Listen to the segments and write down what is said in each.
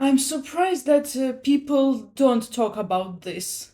I'm surprised that people don't talk about this.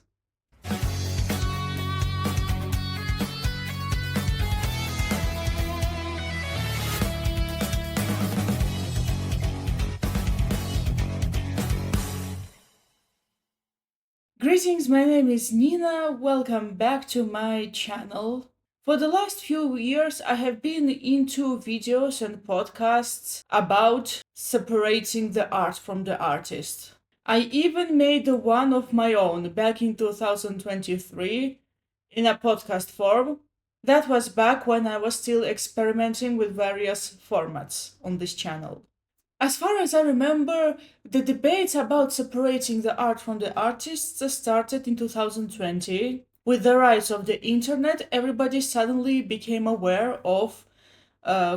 Greetings, my name is Nina. Welcome back to my channel. For the last few years, I have been into videos and podcasts about separating the art from the artist. I even made one of my own back in 2023 in a podcast form. That was back when I was still experimenting with various formats on this channel. As far as I remember, the debates about separating the art from the artists started in 2020. With the rise of the internet, everybody suddenly became aware of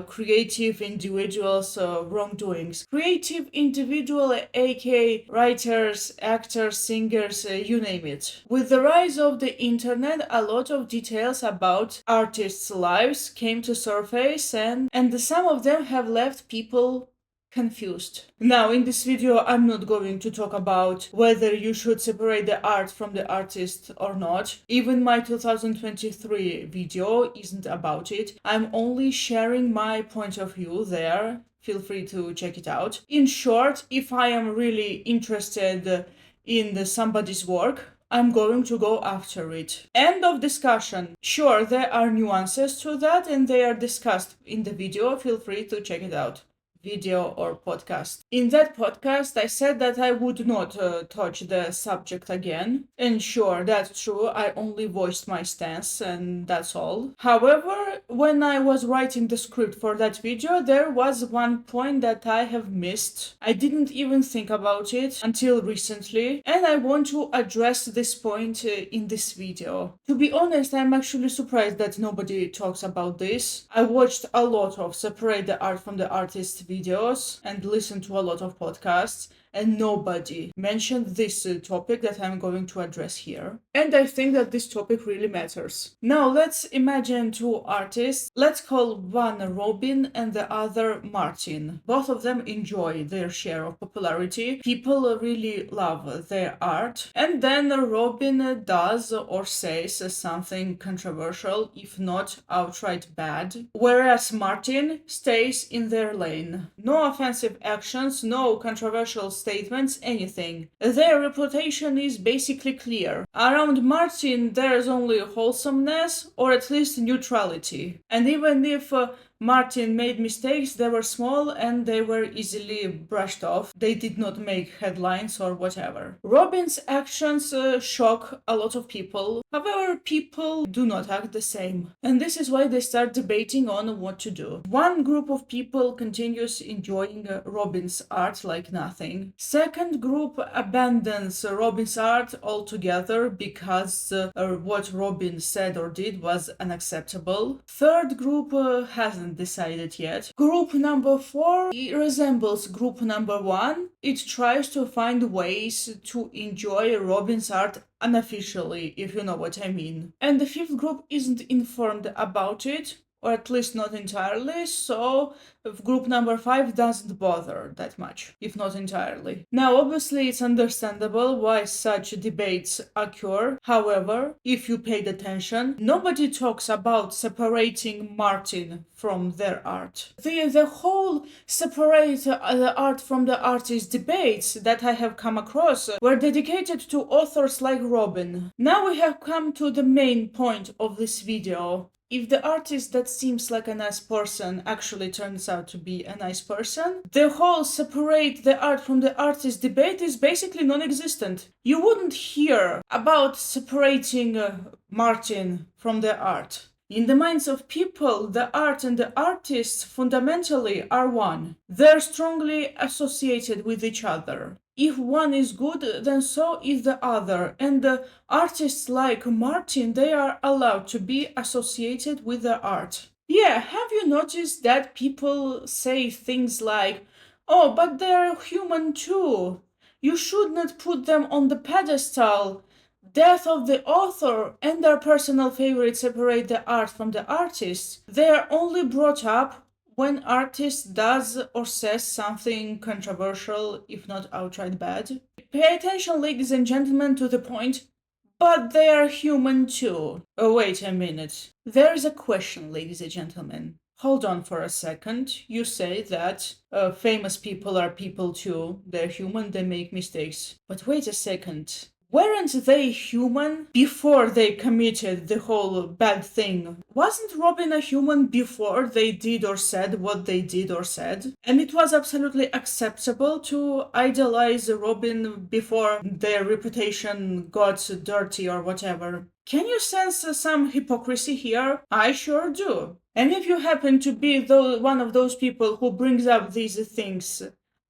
creative individuals' wrongdoings. Creative individual, aka writers, actors, singers, you name it. With the rise of the internet, a lot of details about artists' lives came to surface, and some of them have left people confused. Now, in this video, I'm not going to talk about whether you should separate the art from the artist or not. Even my 2023 video isn't about it. I'm only sharing my point of view there. Feel free to check it out. In short, if I am really interested in somebody's work, I'm going to go after it. End of discussion. Sure, there are nuances to that and they are discussed in the video. Feel free to check it out. Video or podcast. In that podcast, I said that I would not touch the subject again. And sure, that's true, I only voiced my stance and that's all. However, when I was writing the script for that video, there was one point that I have missed. I didn't even think about it until recently, and I want to address this point in this video. To be honest, I'm actually surprised that nobody talks about this. I watched a lot of Separate the Art from the Artist videos and listened to a lot of podcasts, and nobody mentioned this topic that I'm going to address here. And I think that this topic really matters. Now let's imagine two artists. Let's call one Robin and the other Martin. Both of them enjoy their share of popularity. People really love their art. And then Robin does or says something controversial, if not outright bad, whereas Martin stays in their lane. No offensive actions, no controversial statements, anything. Their reputation is basically clear. Around Martin there's only wholesomeness, or at least neutrality. And even if Martin made mistakes, they were small and they were easily brushed off. They did not make headlines or whatever. Robin's actions shock a lot of people. However, people do not act the same. And this is why they start debating on what to do. One group of people continues enjoying Robin's art like nothing. Second group abandons Robin's art altogether because what Robin said or did was unacceptable. Third group hasn't decided yet. Group number 4 resembles group number 1. It tries to find ways to enjoy Robin's art unofficially, if you know what I mean. And the fifth group isn't informed about it, or at least not entirely, so group number 5 doesn't bother that much, if not entirely. Now, obviously, it's understandable why such debates occur. However, if you paid attention, nobody talks about separating Martin from their art. The whole separate the art from the artist debates that I have come across were dedicated to authors like Robin. Now we have come to the main point of this video. If the artist that seems like a nice person actually turns out to be a nice person, the whole separate the art from the artist debate is basically non-existent. You wouldn't hear about separating Martin from the art. In the minds of people, the art and the artist fundamentally are one. They're strongly associated with each other. If one is good, then so is the other. And the artists like Martin, they are allowed to be associated with the art. Yeah, have you noticed that people say things like, "Oh, but they're human too. You should not put them on the pedestal. Death of the author and their personal favorite separate the art from the artist. They are only brought up when artist does or says something controversial, if not outright bad. Pay attention, ladies and gentlemen, to the point, but they are human too. Oh, wait a minute. There is a question, ladies and gentlemen. Hold on for a second. You say that famous people are people too. They're human, they make mistakes. But wait a second. Weren't they human before they committed the whole bad thing? Wasn't Robin a human before they did or said what they did or said? And it was absolutely acceptable to idolize Robin before their reputation got dirty or whatever. Can you sense some hypocrisy here? I sure do. And if you happen to be one of those people who brings up these things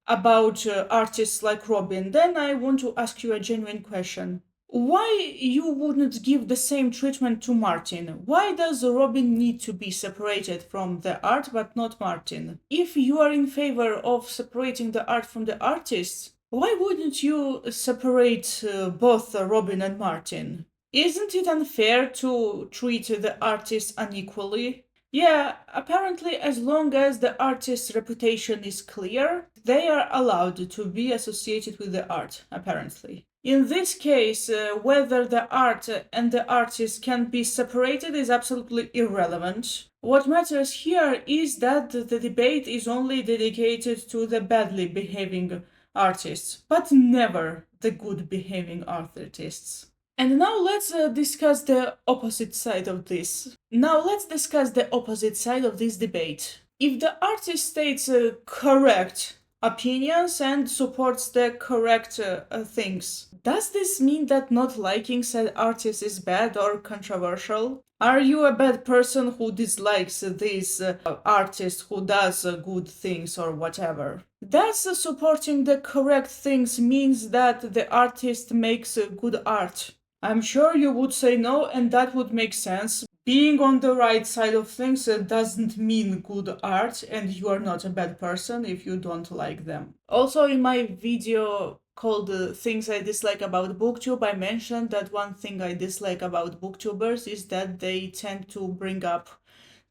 about artists like Robin, then I want to ask you a genuine question. Why you wouldn't give the same treatment to Martin? Why does Robin need to be separated from the art but not Martin? If you are in favor of separating the art from the artists, why wouldn't you separate both Robin and Martin? Isn't it unfair to treat the artists unequally? Yeah, apparently, as long as the artist's reputation is clear, they are allowed to be associated with the art, apparently. In this case, whether the art and the artist can be separated is absolutely irrelevant. What matters here is that the debate is only dedicated to the badly behaving artists, but never the good behaving artists. And now let's discuss the opposite side of this. Now let's discuss the opposite side of this debate. If the artist states correct opinions and supports the correct things, does this mean that not liking said artist is bad or controversial? Are you a bad person who dislikes this artist who does good things or whatever? Does supporting the correct things means that the artist makes good art? I'm sure you would say no, and that would make sense. Being on the right side of things doesn't mean good art, and you are not a bad person if you don't like them. Also, in my video called Things I Dislike About BookTube, I mentioned that one thing I dislike about booktubers is that they tend to bring up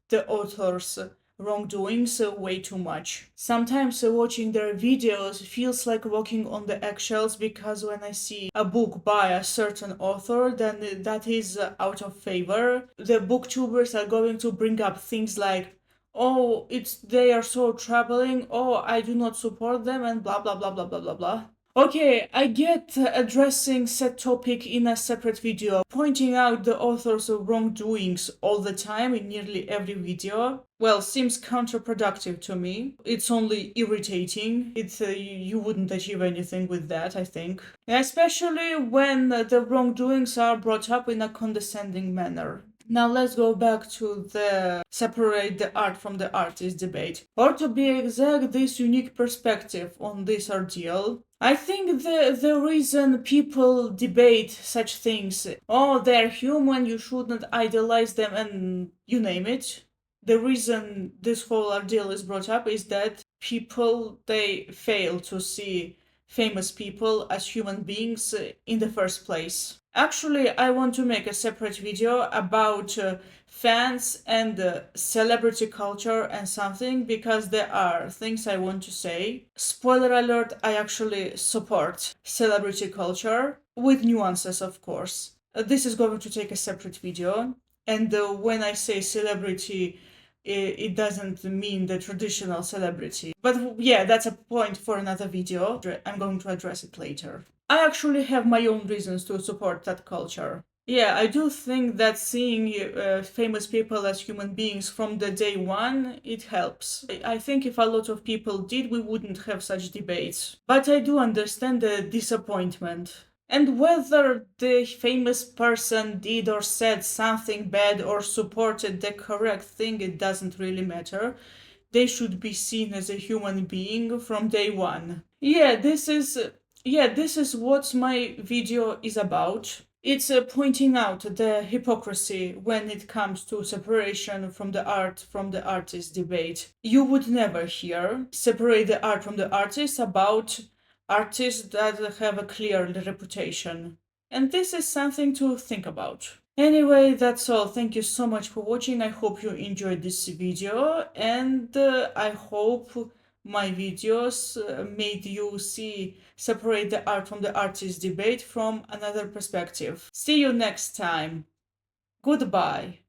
the author's wrongdoings way too much. Sometimes watching their videos feels like walking on the eggshells, because when I see a book by a certain author, then that is out of favor. The booktubers are going to bring up things like, oh, they are so troubling, oh, I do not support them, and blah blah blah blah blah blah blah. Okay, I get addressing said topic in a separate video, pointing out the author's wrongdoings all the time in nearly every video. Well, seems counterproductive to me. It's only irritating. You wouldn't achieve anything with that, I think. Especially when the wrongdoings are brought up in a condescending manner. Now let's go back to the separate the art from the artist debate. Or to be exact, this unique perspective on this ordeal. I think the reason people debate such things, oh, they're human, you shouldn't idolize them, and you name it. The reason this whole ordeal is brought up is that people, they fail to see famous people as human beings in the first place. Actually, I want to make a separate video about fans and celebrity culture and something, because there are things I want to say. Spoiler alert, I actually support celebrity culture, with nuances, of course. This is going to take a separate video, and when I say celebrity, it doesn't mean the traditional celebrity. But yeah, that's a point for another video. I'm going to address it later. I actually have my own reasons to support that culture. Yeah, I do think that seeing famous people as human beings from the day one, it helps. I think if a lot of people did, we wouldn't have such debates. But I do understand the disappointment. And whether the famous person did or said something bad or supported the correct thing, it doesn't really matter. They should be seen as a human being from day one. This is what my video is about. It's pointing out the hypocrisy when it comes to separation from the art from the artist debate. You would never hear separate the art from the artist about artists that have a clear reputation. And this is something to think about. Anyway, that's all. Thank you so much for watching. I hope you enjoyed this video, and I hope my videos made you separate the art from the artist debate from another perspective. See you next time. Goodbye.